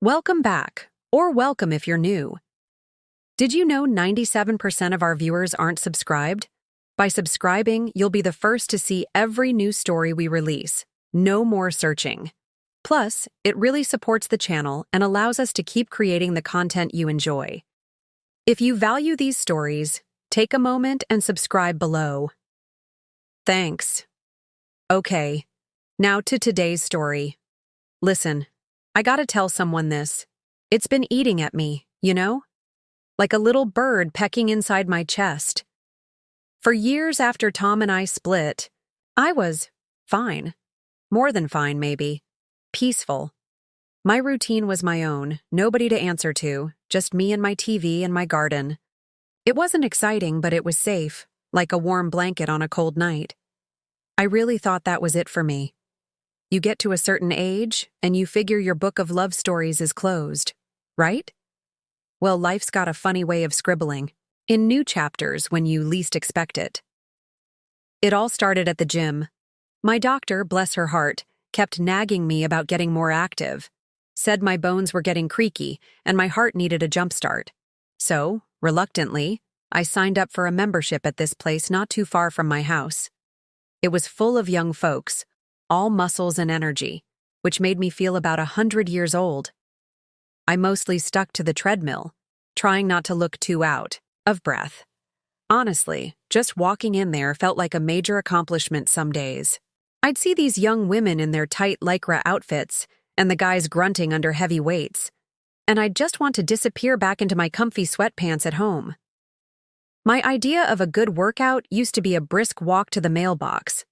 Welcome back, or welcome if you're new. Did you know 97% of our viewers aren't subscribed? By subscribing, you'll be the first to see every new story we release. No more searching. Plus, it really supports the channel and allows us to keep creating the content you enjoy. If you value these stories, take a moment and subscribe below. Thanks. Okay, now to today's story. Listen, I gotta tell someone this. It's been eating at me, you know? Like a little bird pecking inside my chest. For years after Tom and I split, I was fine. More than fine, maybe. Peaceful. My routine was my own, nobody to answer to, just me and my TV and my garden. It wasn't exciting, but it was safe, like a warm blanket on a cold night. I really thought that was it for me. You get to a certain age, and you figure your book of love stories is closed, right? Well, life's got a funny way of scribbling, in new chapters when you least expect it. It all started at the gym. My doctor, bless her heart, kept nagging me about getting more active, said my bones were getting creaky and my heart needed a jumpstart. So, reluctantly, I signed up for a membership at this place not too far from my house. It was full of young folks, all muscles and energy, which made me feel about 100 years old. I mostly stuck to the treadmill, trying not to look too out of breath. Honestly, just walking in there felt like a major accomplishment some days. I'd see these young women in their tight lycra outfits and the guys grunting under heavy weights, and I'd just want to disappear back into my comfy sweatpants at home. My idea of a good workout used to be a brisk walk to the mailbox.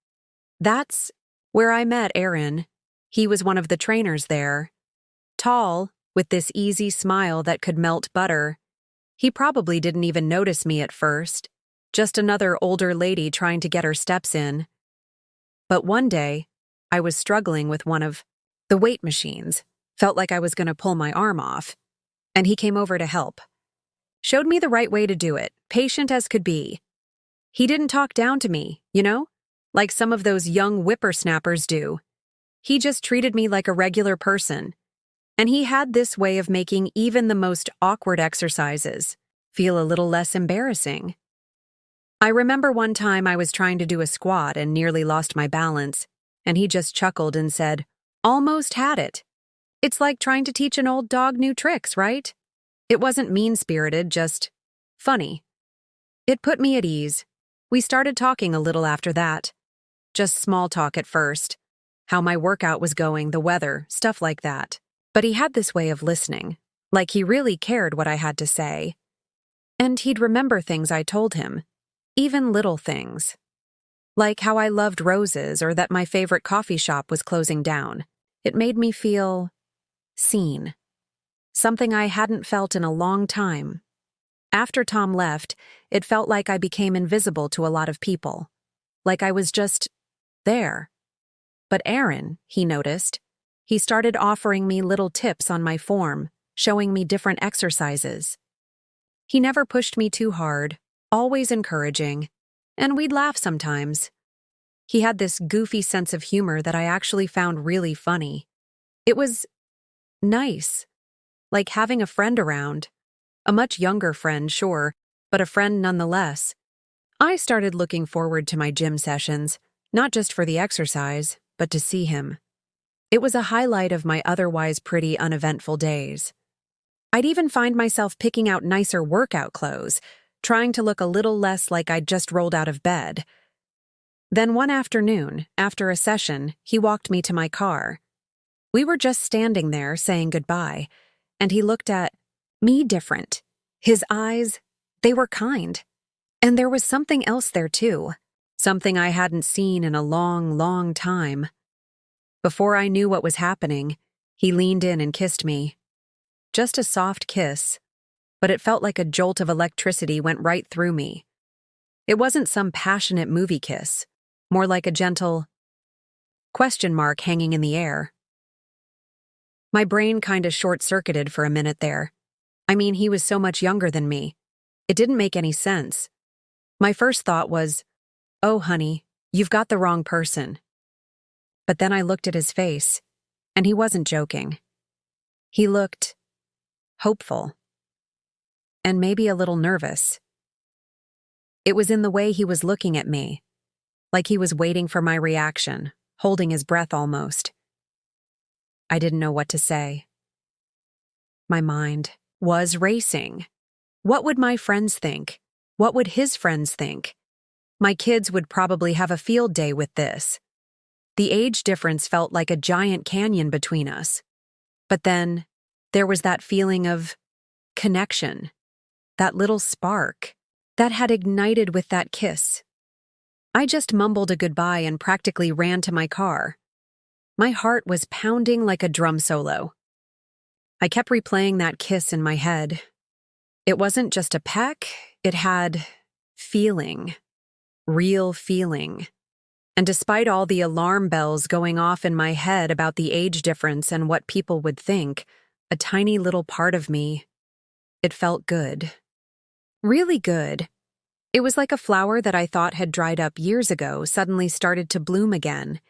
That's where I met Aaron. He was one of the trainers there. Tall, with this easy smile that could melt butter. He probably didn't even notice me at first, just another older lady trying to get her steps in. But one day, I was struggling with one of the weight machines, felt like I was going to pull my arm off, and he came over to help. Showed me the right way to do it, patient as could be. He didn't talk down to me, you know? Like some of those young whippersnappers do. He just treated me like a regular person. And he had this way of making even the most awkward exercises feel a little less embarrassing. I remember one time I was trying to do a squat and nearly lost my balance, and he just chuckled and said, "Almost had it." It's like trying to teach an old dog new tricks, right? It wasn't mean-spirited, just funny. It put me at ease. We started talking a little after that. Just small talk at first. How my workout was going, the weather, stuff like that. But he had this way of listening, like he really cared what I had to say. And he'd remember things I told him, even little things. Like how I loved roses or that my favorite coffee shop was closing down. It made me feel seen. Something I hadn't felt in a long time. After Tom left, it felt like I became invisible to a lot of people. Like I was just there. But Aaron, he noticed, he started offering me little tips on my form, showing me different exercises. He never pushed me too hard, always encouraging, and we'd laugh sometimes. He had this goofy sense of humor that I actually found really funny. It was nice, like having a friend around. A much younger friend, sure, but a friend nonetheless. I started looking forward to my gym sessions, not just for the exercise, but to see him. It was a highlight of my otherwise pretty uneventful days. I'd even find myself picking out nicer workout clothes, trying to look a little less like I'd just rolled out of bed. Then one afternoon, after a session, he walked me to my car. We were just standing there saying goodbye, and he looked at me different. His eyes, they were kind. And there was something else there too, something I hadn't seen in a long, long time. Before I knew what was happening, he leaned in and kissed me. Just a soft kiss, but it felt like a jolt of electricity went right through me. It wasn't some passionate movie kiss, more like a gentle question mark hanging in the air. My brain kinda short-circuited for a minute there. I mean, he was so much younger than me. It didn't make any sense. My first thought was, "Oh, honey, you've got the wrong person." But then I looked at his face, and he wasn't joking. He looked hopeful and maybe a little nervous. It was in the way he was looking at me, like he was waiting for my reaction, holding his breath almost. I didn't know what to say. My mind was racing. What would my friends think? What would his friends think? My kids would probably have a field day with this. The age difference felt like a giant canyon between us. But then, there was that feeling of connection, that little spark that had ignited with that kiss. I just mumbled a goodbye and practically ran to my car. My heart was pounding like a drum solo. I kept replaying that kiss in my head. It wasn't just a peck, it had feeling, real feeling. And despite all the alarm bells going off in my head about the age difference and what people would think, a tiny little part of me, it felt good. Really good. It was like a flower that I thought had dried up years ago suddenly started to bloom again.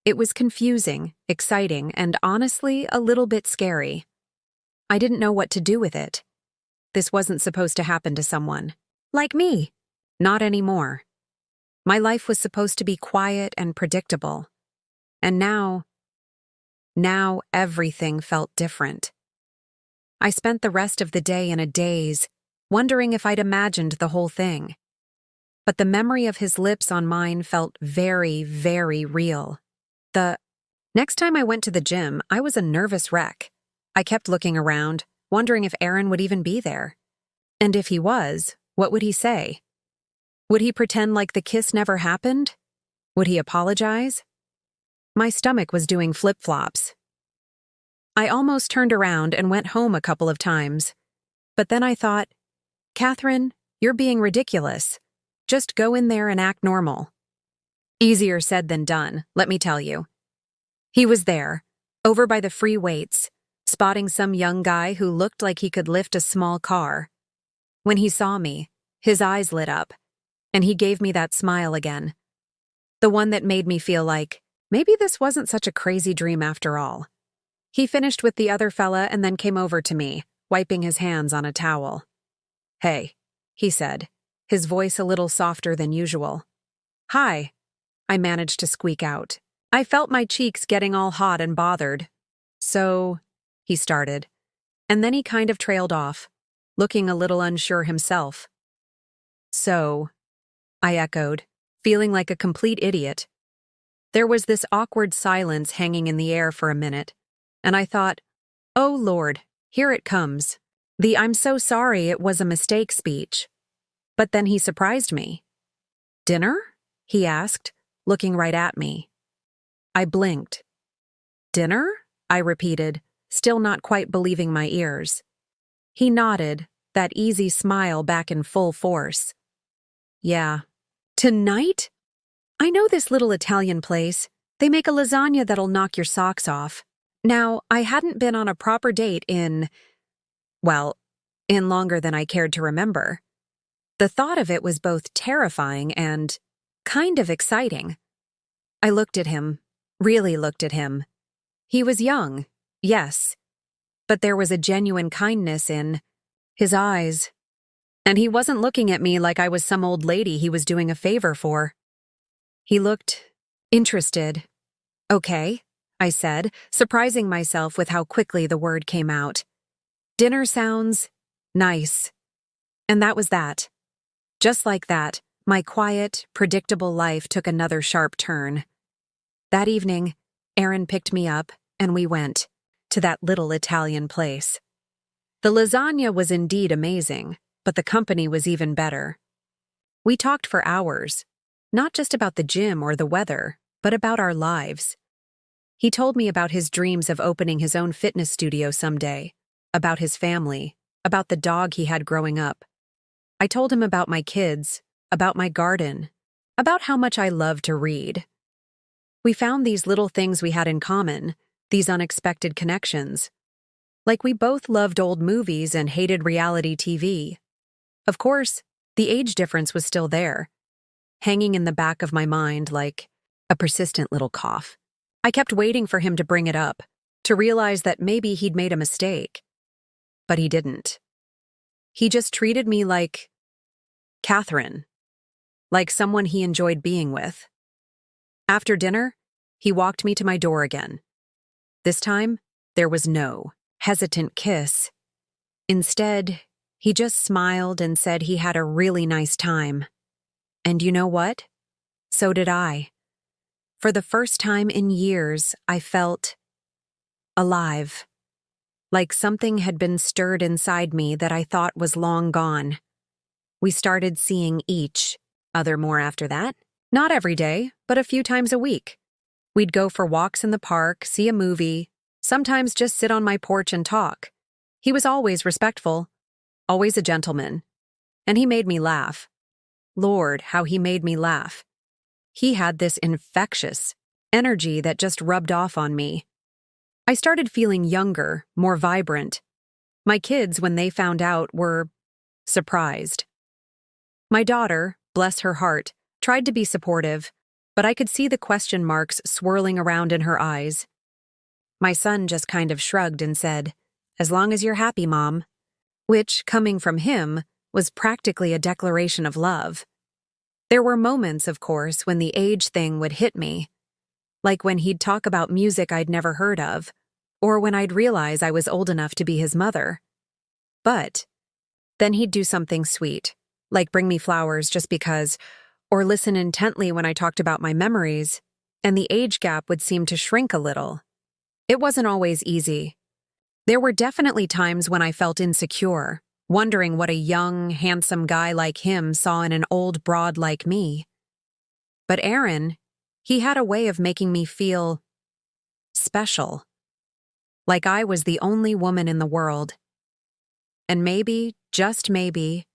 It was confusing, exciting, and honestly, a little bit scary. I didn't know what to do with it. This wasn't supposed to happen to someone. Like me. Not anymore. My life was supposed to be quiet and predictable. And now everything felt different. I spent the rest of the day in a daze, wondering if I'd imagined the whole thing. But the memory of his lips on mine felt very, very real. The next time I went to the gym, I was a nervous wreck. I kept looking around, wondering if Aaron would even be there. And if he was, what would he say? Would he pretend like the kiss never happened? Would he apologize? My stomach was doing flip-flops. I almost turned around and went home a couple of times. But then I thought, Catherine, you're being ridiculous. Just go in there and act normal. Easier said than done, let me tell you. He was there, over by the free weights, spotting some young guy who looked like he could lift a small car. When he saw me, his eyes lit up, and he gave me that smile again. The one that made me feel like, maybe this wasn't such a crazy dream after all. He finished with the other fella and then came over to me, wiping his hands on a towel. Hey, he said, his voice a little softer than usual. Hi, I managed to squeak out. I felt my cheeks getting all hot and bothered. So, he started, and then he kind of trailed off, looking a little unsure himself. So, I echoed, feeling like a complete idiot. There was this awkward silence hanging in the air for a minute, and I thought, oh Lord, here it comes. The I'm so sorry it was a mistake speech. But then he surprised me. Dinner? He asked, looking right at me. I blinked. Dinner? I repeated, still not quite believing my ears. He nodded, that easy smile back in full force. Yeah. Tonight? I know this little Italian place. They make a lasagna that'll knock your socks off. Now, I hadn't been on a proper date in longer than I cared to remember. The thought of it was both terrifying and kind of exciting. I looked at him, really looked at him. He was young, yes, but there was a genuine kindness in his eyes. And he wasn't looking at me like I was some old lady he was doing a favor for. He looked interested. Okay, I said, surprising myself with how quickly the word came out. Dinner sounds nice. And that was that. Just like that, my quiet, predictable life took another sharp turn. That evening, Aaron picked me up, and we went to that little Italian place. The lasagna was indeed amazing, but the company was even better. We talked for hours, not just about the gym or the weather, but about our lives. He told me about his dreams of opening his own fitness studio someday, about his family, about the dog he had growing up. I told him about my kids, about my garden, about how much I love to read. We found these little things we had in common, these unexpected connections. Like we both loved old movies and hated reality TV. Of course, the age difference was still there, hanging in the back of my mind like a persistent little cough. I kept waiting for him to bring it up, to realize that maybe he'd made a mistake. But he didn't. He just treated me like Catherine, like someone he enjoyed being with. After dinner, he walked me to my door again. This time, there was no hesitant kiss. Instead, he just smiled and said he had a really nice time. And you know what? So did I. For the first time in years, I felt alive. Like something had been stirred inside me that I thought was long gone. We started seeing each other more after that. Not every day, but a few times a week. We'd go for walks in the park, see a movie, sometimes just sit on my porch and talk. He was always respectful, always a gentleman. And he made me laugh. Lord, how he made me laugh. He had this infectious energy that just rubbed off on me. I started feeling younger, more vibrant. My kids, when they found out, were surprised. My daughter, bless her heart, tried to be supportive, but I could see the question marks swirling around in her eyes. My son just kind of shrugged and said, "As long as you're happy, Mom," which, coming from him, was practically a declaration of love. There were moments, of course, when the age thing would hit me, like when he'd talk about music I'd never heard of, or when I'd realize I was old enough to be his mother. But then he'd do something sweet, like bring me flowers just because, or listen intently when I talked about my memories, and the age gap would seem to shrink a little. It wasn't always easy. There were definitely times when I felt insecure, wondering what a young, handsome guy like him saw in an old broad like me. But Aaron, he had a way of making me feel special, like I was the only woman in the world. And maybe, just maybe,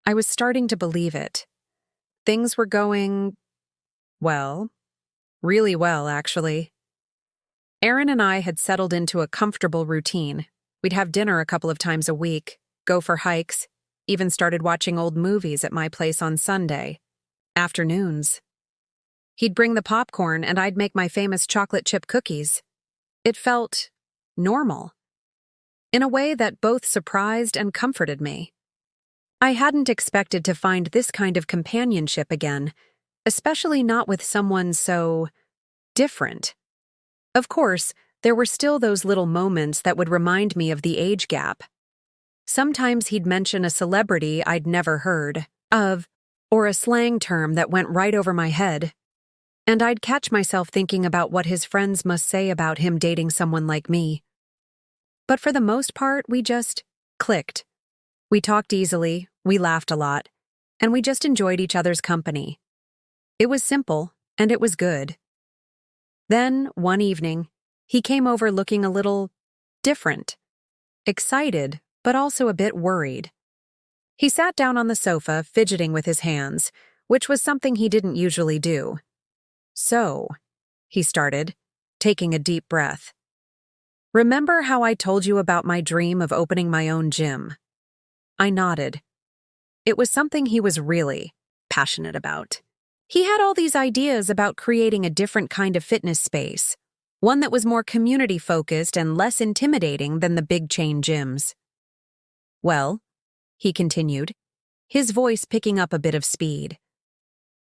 I was starting to believe it. Things were going, well, really well, actually. Aaron and I had settled into a comfortable routine. We'd have dinner a couple of times a week, go for hikes, even started watching old movies at my place on Sunday afternoons. He'd bring the popcorn and I'd make my famous chocolate chip cookies. It felt normal, in a way that both surprised and comforted me. I hadn't expected to find this kind of companionship again, especially not with someone so different. Of course, there were still those little moments that would remind me of the age gap. Sometimes he'd mention a celebrity I'd never heard of, or a slang term that went right over my head, and I'd catch myself thinking about what his friends must say about him dating someone like me. But for the most part, we just clicked. We talked easily, we laughed a lot, and we just enjoyed each other's company. It was simple, and it was good. Then, one evening, he came over looking a little different, excited, but also a bit worried. He sat down on the sofa, fidgeting with his hands, which was something he didn't usually do. "So," he started, taking a deep breath. "Remember how I told you about my dream of opening my own gym?" I nodded. It was something he was really passionate about. He had all these ideas about creating a different kind of fitness space, one that was more community-focused and less intimidating than the big chain gyms. "Well," he continued, his voice picking up a bit of speed.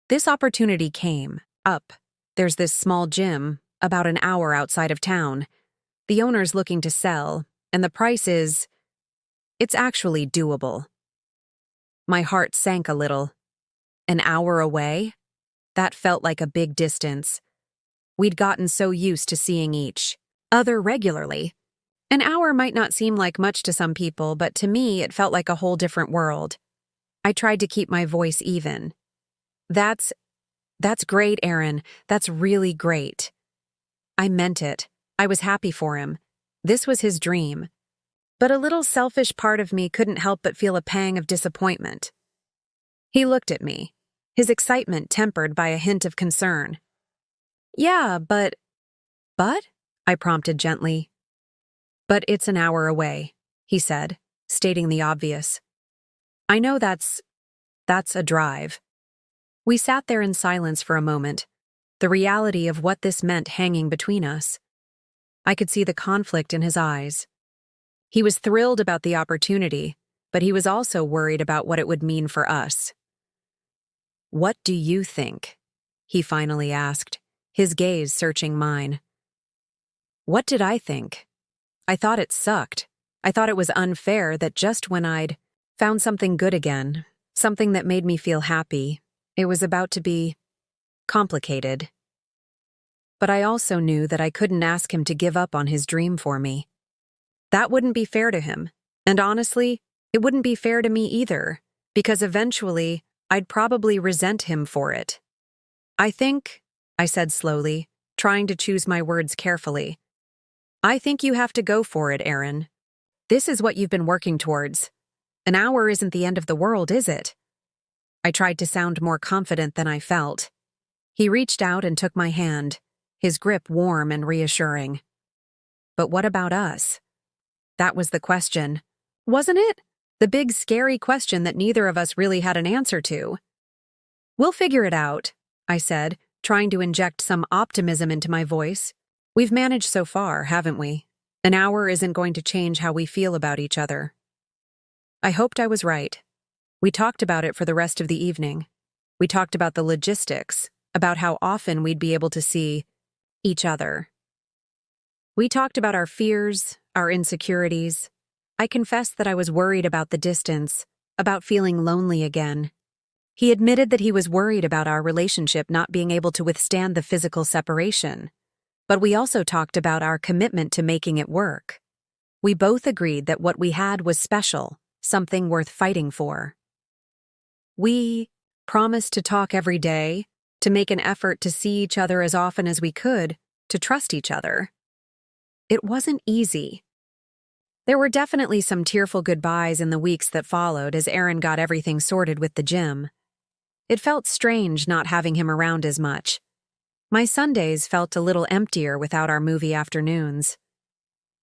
"This opportunity came up. There's this small gym, about an hour outside of town. The owner's looking to sell, and the price it's actually doable." My heart sank a little. An hour away? That felt like a big distance. We'd gotten so used to seeing each other regularly. An hour might not seem like much to some people, but to me it felt like a whole different world. I tried to keep my voice even. That's great, Aaron. That's really great." I meant it. I was happy for him. This was his dream. But a little selfish part of me couldn't help but feel a pang of disappointment. He looked at me, his excitement tempered by a hint of concern. "Yeah, but?" I prompted gently. "But it's an hour away," he said, stating the obvious. "I know that's a drive." We sat there in silence for a moment, the reality of what this meant hanging between us. I could see the conflict in his eyes. He was thrilled about the opportunity, but he was also worried about what it would mean for us. "What do you think?" he finally asked, his gaze searching mine. What did I think? I thought it sucked. I thought it was unfair that just when I'd found something good again, something that made me feel happy, it was about to be complicated. But I also knew that I couldn't ask him to give up on his dream for me. That wouldn't be fair to him, and honestly, it wouldn't be fair to me either, because eventually, I'd probably resent him for it. I said slowly, trying to choose my words carefully. I think you have to go for it, Aaron. This is what you've been working towards. An hour isn't the end of the world, is it? I tried to sound more confident than I felt. He reached out and took my hand, his grip warm and reassuring. But what about us? That was the question, wasn't it? The big, scary question that neither of us really had an answer to. We'll figure it out, I said, trying to inject some optimism into my voice. We've managed so far, haven't we? An hour isn't going to change how we feel about each other. I hoped I was right. We talked about it for the rest of the evening. We talked about the logistics, about how often we'd be able to see each other. We talked about our fears, our insecurities. I confessed that I was worried about the distance, about feeling lonely again. He admitted that he was worried about our relationship not being able to withstand the physical separation. But we also talked about our commitment to making it work. We both agreed that what we had was special, something worth fighting for. We promised to talk every day, to make an effort to see each other as often as we could, to trust each other. It wasn't easy. There were definitely some tearful goodbyes in the weeks that followed as Aaron got everything sorted with the gym. It felt strange not having him around as much. My Sundays felt a little emptier without our movie afternoons.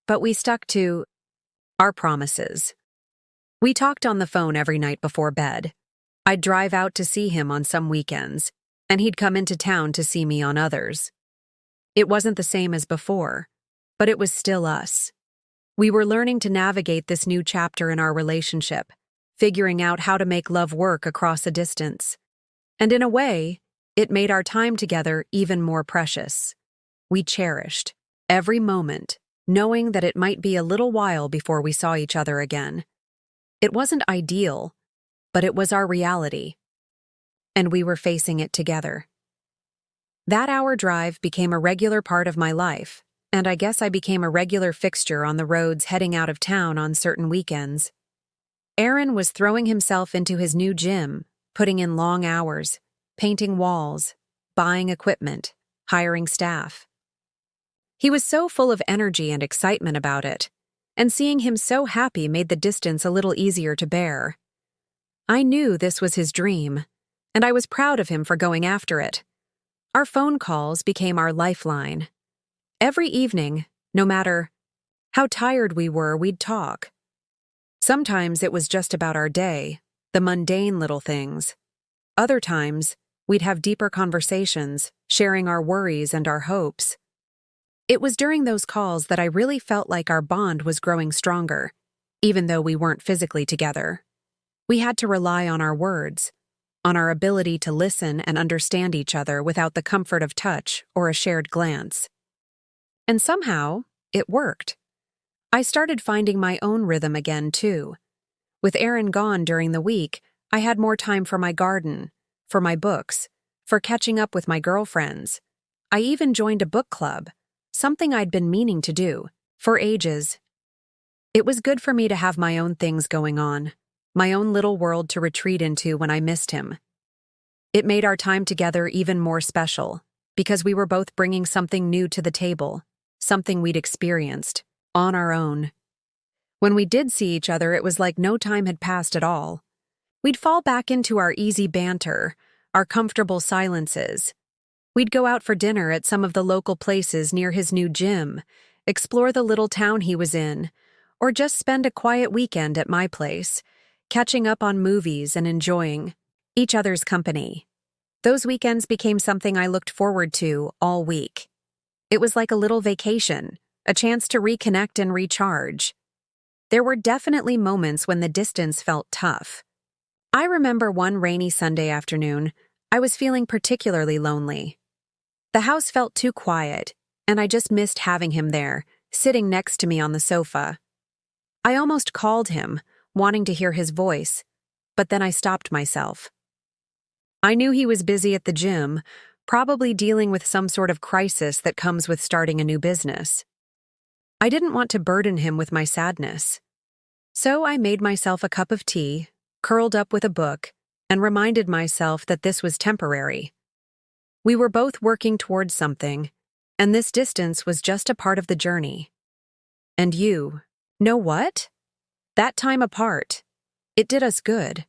But we stuck to our promises. We talked on the phone every night before bed. I'd drive out to see him on some weekends, and he'd come into town to see me on others. It wasn't the same as before, but it was still us. We were learning to navigate this new chapter in our relationship, figuring out how to make love work across a distance. And in a way, it made our time together even more precious. We cherished every moment, knowing that it might be a little while before we saw each other again. It wasn't ideal, but it was our reality. And we were facing it together. That hour drive became a regular part of my life, and I guess I became a regular fixture on the roads heading out of town on certain weekends. Aaron was throwing himself into his new gym, putting in long hours, painting walls, buying equipment, hiring staff. He was so full of energy and excitement about it, and seeing him so happy made the distance a little easier to bear. I knew this was his dream, and I was proud of him for going after it. Our phone calls became our lifeline. Every evening, no matter how tired we were, we'd talk. Sometimes it was just about our day, the mundane little things. Other times, we'd have deeper conversations, sharing our worries and our hopes. It was during those calls that I really felt like our bond was growing stronger, even though we weren't physically together. We had to rely on our words, on our ability to listen and understand each other without the comfort of touch or a shared glance. And somehow, it worked. I started finding my own rhythm again, too. With Aaron gone during the week, I had more time for my garden, for my books, for catching up with my girlfriends. I even joined a book club, something I'd been meaning to do, for ages. It was good for me to have my own things going on, my own little world to retreat into when I missed him. It made our time together even more special, because we were both bringing something new to the table, something we'd experienced, on our own. When we did see each other, it was like no time had passed at all. We'd fall back into our easy banter, our comfortable silences. We'd go out for dinner at some of the local places near his new gym, explore the little town he was in, or just spend a quiet weekend at my place, catching up on movies and enjoying each other's company. Those weekends became something I looked forward to all week. It was like a little vacation, a chance to reconnect and recharge. There were definitely moments when the distance felt tough. I remember one rainy Sunday afternoon, I was feeling particularly lonely. The house felt too quiet, and I just missed having him there, sitting next to me on the sofa. I almost called him, wanting to hear his voice, but then I stopped myself. I knew he was busy at the gym, probably dealing with some sort of crisis that comes with starting a new business. I didn't want to burden him with my sadness. So I made myself a cup of tea, curled up with a book, and reminded myself that this was temporary. We were both working towards something, and this distance was just a part of the journey. And know what? That time apart, it did us good.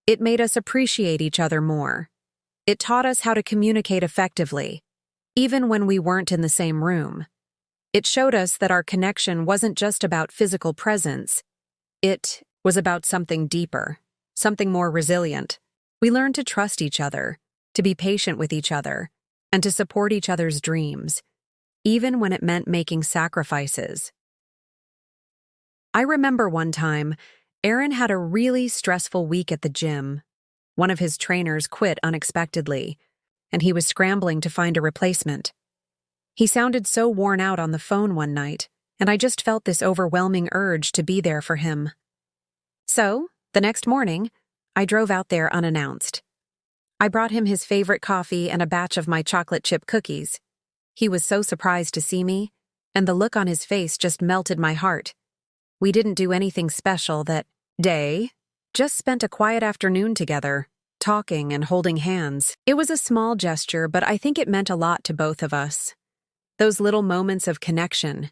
It made us appreciate each other more. It taught us how to communicate effectively, even when we weren't in the same room. It showed us that our connection wasn't just about physical presence. It was about something deeper, something more resilient. We learned to trust each other, to be patient with each other, and to support each other's dreams, even when it meant making sacrifices. I remember one time, Aaron had a really stressful week at the gym. One of his trainers quit unexpectedly, and he was scrambling to find a replacement. He sounded so worn out on the phone one night, and I just felt this overwhelming urge to be there for him. So, the next morning, I drove out there unannounced. I brought him his favorite coffee and a batch of my chocolate chip cookies. He was so surprised to see me, and the look on his face just melted my heart. We didn't do anything special that day, just spent a quiet afternoon together, talking and holding hands. It was a small gesture, but I think it meant a lot to both of us. Those little moments of connection,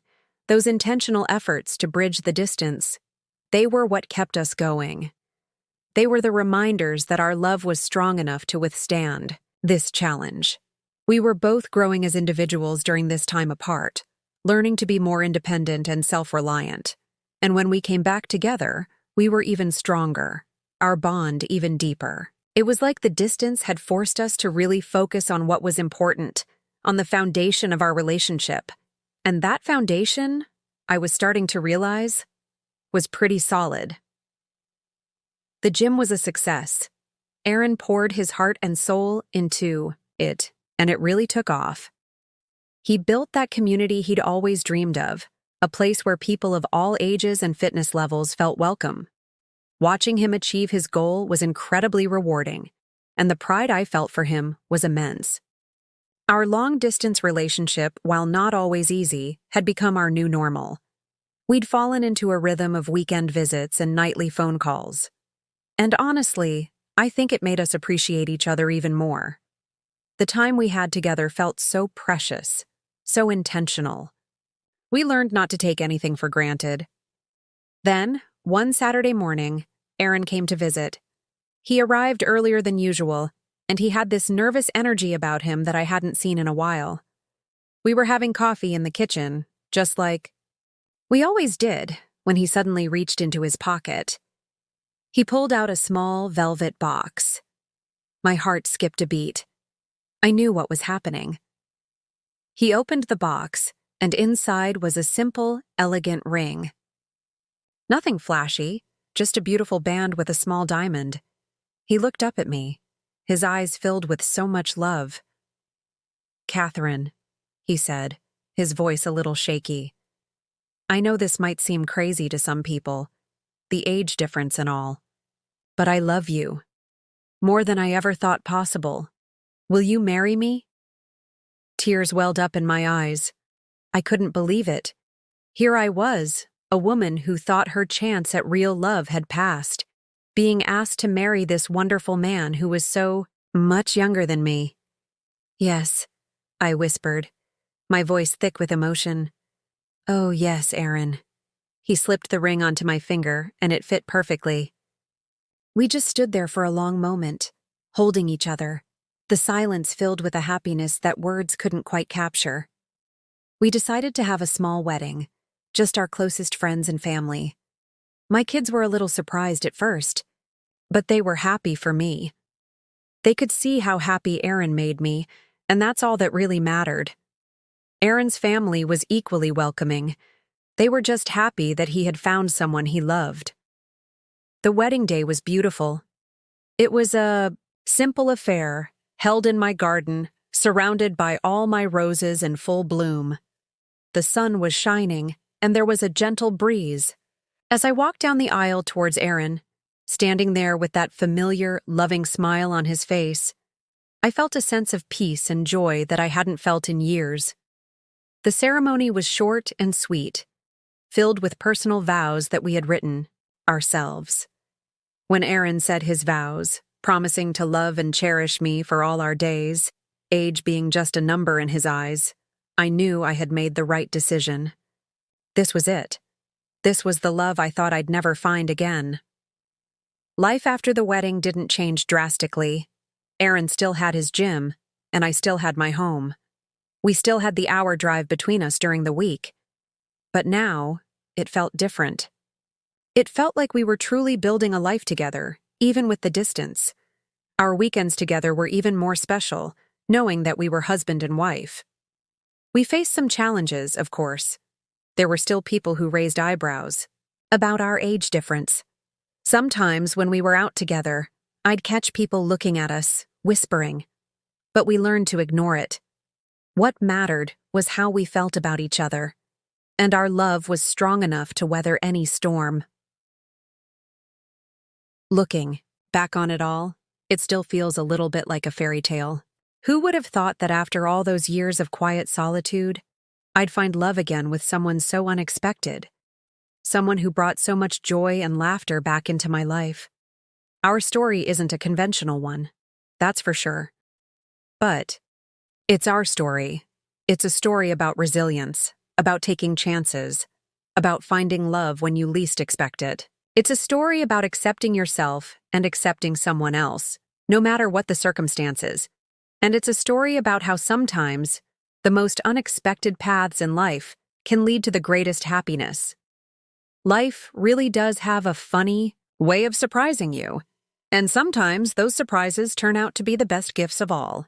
those intentional efforts to bridge the distance, they were what kept us going. They were the reminders that our love was strong enough to withstand this challenge. We were both growing as individuals during this time apart, learning to be more independent and self-reliant. And when we came back together, we were even stronger, our bond even deeper. It was like the distance had forced us to really focus on what was important, on the foundation of our relationship. And that foundation, I was starting to realize, was pretty solid. The gym was a success. Aaron poured his heart and soul into it, and it really took off. He built that community he'd always dreamed of, a place where people of all ages and fitness levels felt welcome. Watching him achieve his goal was incredibly rewarding, and the pride I felt for him was immense. Our long-distance relationship, while not always easy, had become our new normal. We'd fallen into a rhythm of weekend visits and nightly phone calls. And honestly, I think it made us appreciate each other even more. The time we had together felt so precious, so intentional. We learned not to take anything for granted. Then, one Saturday morning, Aaron came to visit. He arrived earlier than usual, and he had this nervous energy about him that I hadn't seen in a while. We were having coffee in the kitchen, just like we always did, when he suddenly reached into his pocket. He pulled out a small velvet box. My heart skipped a beat. I knew what was happening. He opened the box, and inside was a simple, elegant ring. Nothing flashy, just a beautiful band with a small diamond. He looked up at me, his eyes filled with so much love. "Catherine," he said, his voice a little shaky. "I know this might seem crazy to some people, the age difference and all, but I love you, more than I ever thought possible. Will you marry me?" Tears welled up in my eyes. I couldn't believe it. Here I was, a woman who thought her chance at real love had passed, being asked to marry this wonderful man who was so much younger than me. "Yes," I whispered, my voice thick with emotion. "Oh, yes, Aaron." He slipped the ring onto my finger, and it fit perfectly. We just stood there for a long moment, holding each other, the silence filled with a happiness that words couldn't quite capture. We decided to have a small wedding, just our closest friends and family. My kids were a little surprised at first, but they were happy for me. They could see how happy Aaron made me, and that's all that really mattered. Aaron's family was equally welcoming. They were just happy that he had found someone he loved. The wedding day was beautiful. It was a simple affair, held in my garden, surrounded by all my roses in full bloom. The sun was shining, and there was a gentle breeze. As I walked down the aisle towards Aaron, standing there with that familiar, loving smile on his face, I felt a sense of peace and joy that I hadn't felt in years. The ceremony was short and sweet, filled with personal vows that we had written ourselves. When Aaron said his vows, promising to love and cherish me for all our days, age being just a number in his eyes, I knew I had made the right decision. This was it. This was the love I thought I'd never find again. Life after the wedding didn't change drastically. Aaron still had his gym, and I still had my home. We still had the hour drive between us during the week. But now, it felt different. It felt like we were truly building a life together, even with the distance. Our weekends together were even more special, knowing that we were husband and wife. We faced some challenges, of course. There were still people who raised eyebrows about our age difference. Sometimes when we were out together, I'd catch people looking at us, whispering. But we learned to ignore it. What mattered was how we felt about each other, and our love was strong enough to weather any storm. Looking back on it all, it still feels a little bit like a fairy tale. Who would have thought that after all those years of quiet solitude, I'd find love again with someone so unexpected, someone who brought so much joy and laughter back into my life. Our story isn't a conventional one, that's for sure. But it's our story. It's a story about resilience, about taking chances, about finding love when you least expect it. It's a story about accepting yourself and accepting someone else, no matter what the circumstances. And it's a story about how sometimes the most unexpected paths in life can lead to the greatest happiness. Life really does have a funny way of surprising you, and sometimes those surprises turn out to be the best gifts of all.